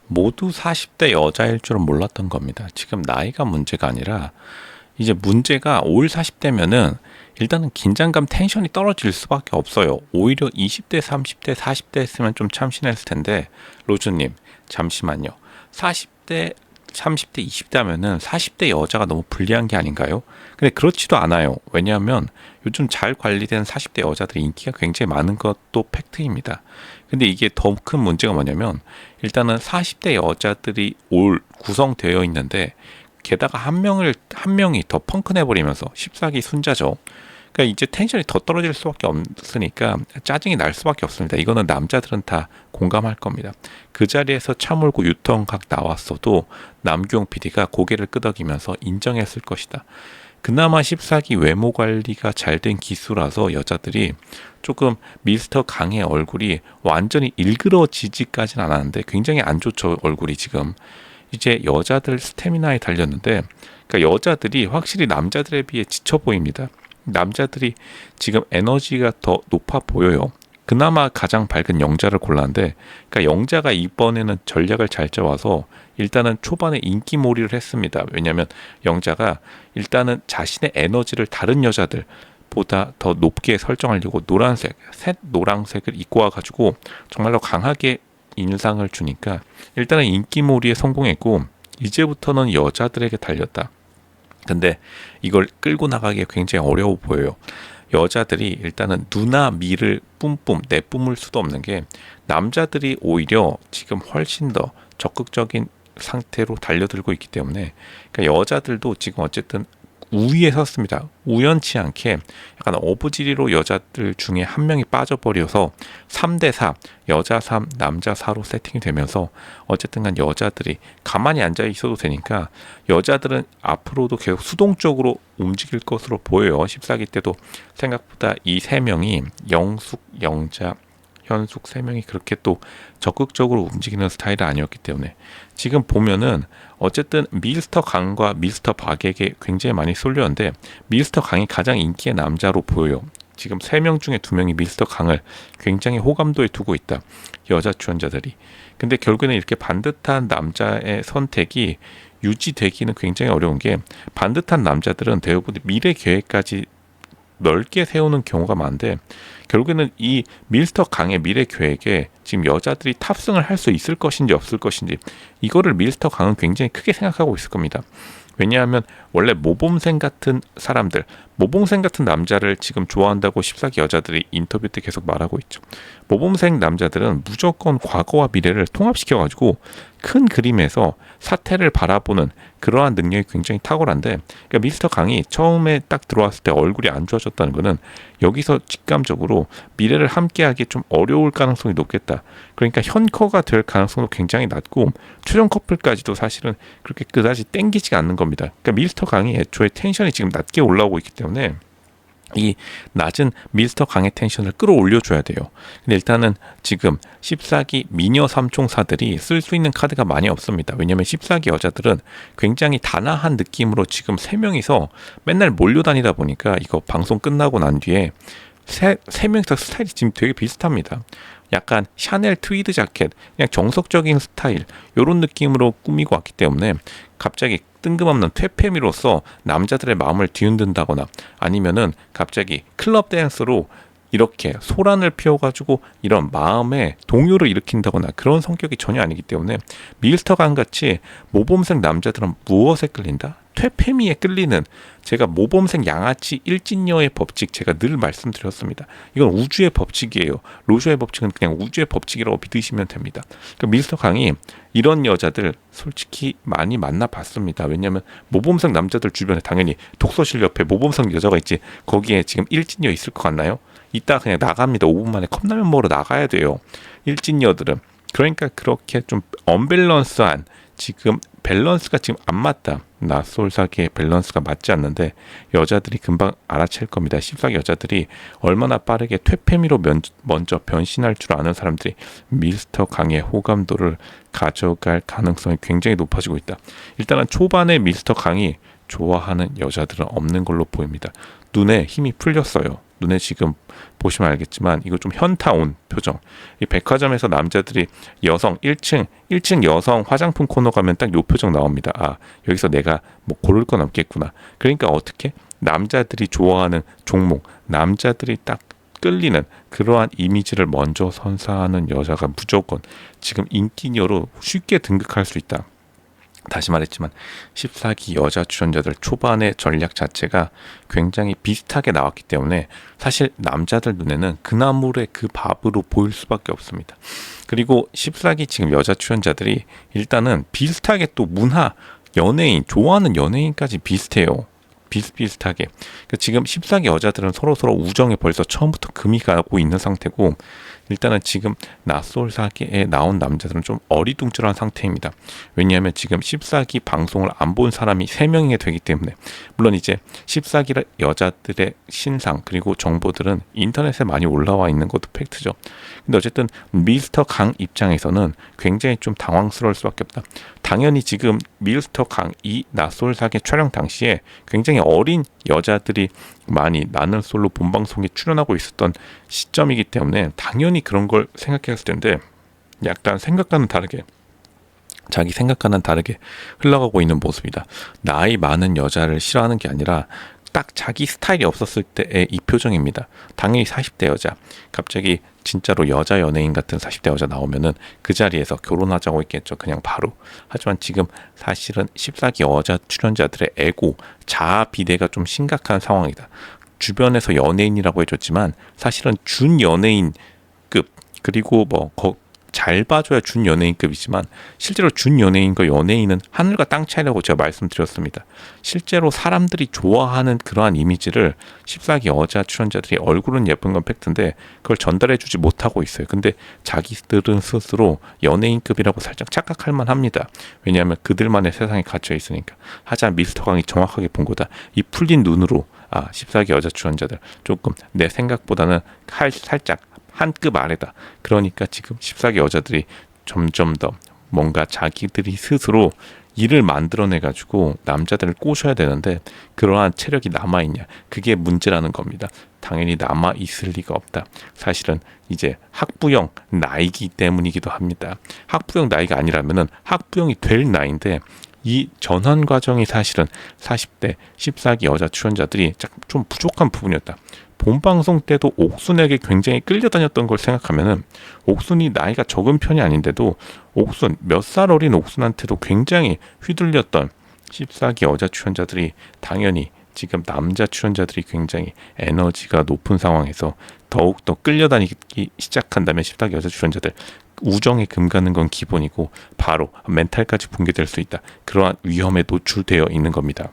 모두 40대 여자일 줄은 몰랐던 겁니다. 지금 나이가 문제가 아니라 이제 문제가 올 40대면은 일단은 긴장감 텐션이 떨어질 수밖에 없어요. 오히려 20대, 30대, 40대 했으면 좀 참신했을 텐데 로즈님 잠시만요. 40대, 30대, 20대 하면은 40대 여자가 너무 불리한 게 아닌가요? 근데 그렇지도 않아요. 왜냐하면 요즘 잘 관리된 40대 여자들의 인기가 굉장히 많은 것도 팩트입니다. 근데 이게 더 큰 문제가 뭐냐면 일단은 40대 여자들이 올 구성되어 있는데 게다가 한 명이 더 펑크 내버리면서 14기 순자죠. 그러니까 이제 텐션이 더 떨어질 수밖에 없으니까 짜증이 날 수밖에 없습니다. 이거는 남자들은 다 공감할 겁니다. 그 자리에서 차물고 유턴각 나왔어도 남규용 PD가 고개를 끄덕이면서 인정했을 것이다. 그나마 14기 외모 관리가 잘 된 기수라서 여자들이 조금 미스터 강의 얼굴이 완전히 일그러지지까지는 않았는데 굉장히 안 좋죠. 얼굴이 지금 이제 여자들 스태미나에 달렸는데 그러니까 여자들이 확실히 남자들에 비해 지쳐 보입니다. 남자들이 지금 에너지가 더 높아 보여요. 그나마 가장 밝은 영자를 골랐는데 그러니까 영자가 이번에는 전략을 잘 짜와서 일단은 초반에 인기몰이를 했습니다. 왜냐하면 영자가 일단은 자신의 에너지를 다른 여자들보다 더 높게 설정하려고 셋 노란색을 입고 와가지고 정말로 강하게 인상을 주니까 일단은 인기몰이에 성공했고 이제부터는 여자들에게 달렸다. 근데 이걸 끌고 나가기가 굉장히 어려워 보여요. 여자들이 일단은 누나 미를 뿜뿜 내뿜을 수도 없는 게 남자들이 오히려 지금 훨씬 더 적극적인 상태로 달려들고 있기 때문에 그러니까 여자들도 지금 어쨌든 우위에 섰습니다. 우연치 않게 약간 어부지리로 여자들 중에 한 명이 빠져버려서 3대4 여자 3 남자 4로 세팅이 되면서 어쨌든 간 여자들이 가만히 앉아 있어도 되니까 여자들은 앞으로도 계속 수동적으로 움직일 것으로 보여요. 14기 때도 생각보다 이 세 명이 영숙, 영자, 현숙 세 명이 그렇게 또 적극적으로 움직이는 스타일이 아니었기 때문에 지금 보면은 어쨌든 미스터 강과 미스터 박에게 굉장히 많이 쏠렸는데 미스터 강이 가장 인기의 남자로 보여요. 지금 3명 중에 2명이 미스터 강을 굉장히 호감도에 두고 있다. 여자 출연자들이. 근데 결국에는 이렇게 반듯한 남자의 선택이 유지되기는 굉장히 어려운 게 반듯한 남자들은 대부분 미래 계획까지 넓게 세우는 경우가 많은데 결국에는 이 미스터 강의 미래 계획에 지금 여자들이 탑승을 할 수 있을 것인지 없을 것인지 이거를 미스터 강은 굉장히 크게 생각하고 있을 겁니다. 왜냐하면 원래 모범생 같은 사람들, 모범생 같은 남자를 지금 좋아한다고 14기 여자들이 인터뷰 때 계속 말하고 있죠. 모범생 남자들은 무조건 과거와 미래를 통합시켜가지고 큰 그림에서 사태를 바라보는 그러한 능력이 굉장히 탁월한데 그러니까 미스터 강이 처음에 딱 들어왔을 때 얼굴이 안 좋아졌다는 거는 여기서 직감적으로 미래를 함께하기 좀 어려울 가능성이 높겠다. 그러니까 현커가 될 가능성도 굉장히 낮고 최종 커플까지도 사실은 그렇게 그다지 땡기지가 않는 겁니다. 그러니까 미스터 강이 애초에 텐션이 지금 낮게 올라오고 있기 때문에 이 낮은 미스터 강의 텐션을 끌어올려줘야 돼요. 근데 일단은 지금 14기 미녀 삼총사들이 쓸 수 있는 카드가 많이 없습니다. 왜냐면 14기 여자들은 굉장히 단아한 느낌으로 지금 3명이서 맨날 몰려다니다 보니까 이거 방송 끝나고 난 뒤에 세 명이서 스타일이 지금 되게 비슷합니다. 약간 샤넬 트위드 자켓, 그냥 정석적인 스타일 이런 느낌으로 꾸미고 왔기 때문에 갑자기 뜬금없는 퇴폐미로서 남자들의 마음을 뒤흔든다거나 아니면은 갑자기 클럽 댄스로 이렇게 소란을 피워가지고 이런 마음에 동요를 일으킨다거나 그런 성격이 전혀 아니기 때문에 밀스터강 같이 모범생 남자들은 무엇에 끌린다? 퇴폐미에 끌리는 제가 모범생 양아치 일진녀의 법칙 제가 늘 말씀드렸습니다. 이건 우주의 법칙이에요. 로쇼의 법칙은 그냥 우주의 법칙이라고 믿으시면 됩니다. 그러니까 밀스터 강이 이런 여자들 솔직히 많이 만나봤습니다. 왜냐하면 모범생 남자들 주변에 당연히 독서실 옆에 모범생 여자가 있지 거기에 지금 일진녀 있을 것 같나요? 이따 그냥 나갑니다. 5분 만에 컵라면 먹으러 나가야 돼요. 일진녀들은. 그러니까 그렇게 좀 언밸런스한 지금 밸런스가 지금 안 맞다. 낯솔사기의 밸런스가 맞지 않는데 여자들이 금방 알아챌 겁니다. 14기 여자들이 얼마나 빠르게 퇴폐미로 먼저 변신할 줄 아는 사람들이 미스터 강의 호감도를 가져갈 가능성이 굉장히 높아지고 있다. 일단은 초반에 미스터 강이 좋아하는 여자들은 없는 걸로 보입니다. 눈에 힘이 풀렸어요. 눈에 지금 보시면 알겠지만 이거 좀 현타 온 표정. 이 백화점에서 남자들이 여성 1층 여성 화장품 코너 가면 딱 요 표정 나옵니다. 아, 여기서 내가 뭐 고를 건 없겠구나. 그러니까 어떻게 남자들이 좋아하는 종목, 남자들이 딱 끌리는 그러한 이미지를 먼저 선사하는 여자가 무조건 지금 인기녀로 쉽게 등극할 수 있다. 다시 말했지만 14기 여자 출연자들 초반의 전략 자체가 굉장히 비슷하게 나왔기 때문에 사실 남자들 눈에는 그 나물의 그 밥으로 보일 수밖에 없습니다. 그리고 14기 지금 여자 출연자들이 일단은 비슷하게 또 문화, 연예인, 좋아하는 연예인까지 비슷해요. 비슷비슷하게. 그러니까 지금 14기 여자들은 서로서로 우정에 벌써 처음부터 금이 가고 있는 상태고, 일단은 지금 낯솔사기에 나온 남자들은 좀 어리둥절한 상태입니다. 왜냐하면 지금 14기 방송을 안 본 사람이 3명이 되기 때문에, 물론 이제 14기 여자들의 신상 그리고 정보들은 인터넷에 많이 올라와 있는 것도 팩트죠. 근데 어쨌든 미스터 강 입장에서는 굉장히 좀 당황스러울 수밖에 없다. 당연히 지금 미스터 강 이 낯솔사기 촬영 당시에 굉장히 어린 여자들이 많이 나는 솔로 본방송에 출연하고 있었던 시점이기 때문에 당연히 그런 걸 생각했을 텐데, 약간 자기 생각과는 다르게 흘러가고 있는 모습이다. 나이 많은 여자를 싫어하는 게 아니라 딱 자기 스타일이 없었을 때의 이 표정입니다. 당연히 40대 여자, 갑자기 진짜로 여자 연예인 같은 40대 여자 나오면은 그 자리에서 결혼하자고 했겠죠. 그냥 바로. 하지만 지금 사실은 14기 여자 출연자들의 에고, 자아 비대가 좀 심각한 상황이다. 주변에서 연예인이라고 해줬지만 사실은 준 연예인급, 그리고 뭐 잘 봐줘야 준 연예인급이지만 실제로 준 연예인과 연예인은 하늘과 땅 차이라고 제가 말씀드렸습니다. 실제로 사람들이 좋아하는 그러한 이미지를 14기 여자 출연자들이 얼굴은 예쁜 건 팩트인데 그걸 전달해주지 못하고 있어요. 근데 자기들은 스스로 연예인급이라고 살짝 착각할 만합니다. 왜냐하면 그들만의 세상에 갇혀 있으니까. 하지만 미스터 강이 정확하게 본 거다. 이 풀린 눈으로 14기 여자 출연자들 조금 내 생각보다는 살짝 한 급 아래다. 그러니까 지금 14기 여자들이 점점 더 뭔가 자기들이 스스로 일을 만들어내가지고 남자들을 꼬셔야 되는데 그러한 체력이 남아있냐. 그게 문제라는 겁니다. 당연히 남아있을 리가 없다. 사실은 이제 학부형 나이기 때문이기도 합니다. 학부형 나이가 아니라면은 학부형이 될 나이인데 이 전환 과정이 사실은 40대 14기 여자 출연자들이 좀 부족한 부분이었다. 본방송 때도 옥순에게 굉장히 끌려다녔던 걸 생각하면은 옥순이 나이가 적은 편이 아닌데도 옥순, 몇 살 어린 옥순한테도 굉장히 휘둘렸던 14기 여자 출연자들이 당연히 지금 남자 출연자들이 굉장히 에너지가 높은 상황에서 더욱더 끌려다니기 시작한다면 14기 여자 출연자들 우정에 금가는 건 기본이고 바로 멘탈까지 붕괴될 수 있다. 그러한 위험에 노출되어 있는 겁니다.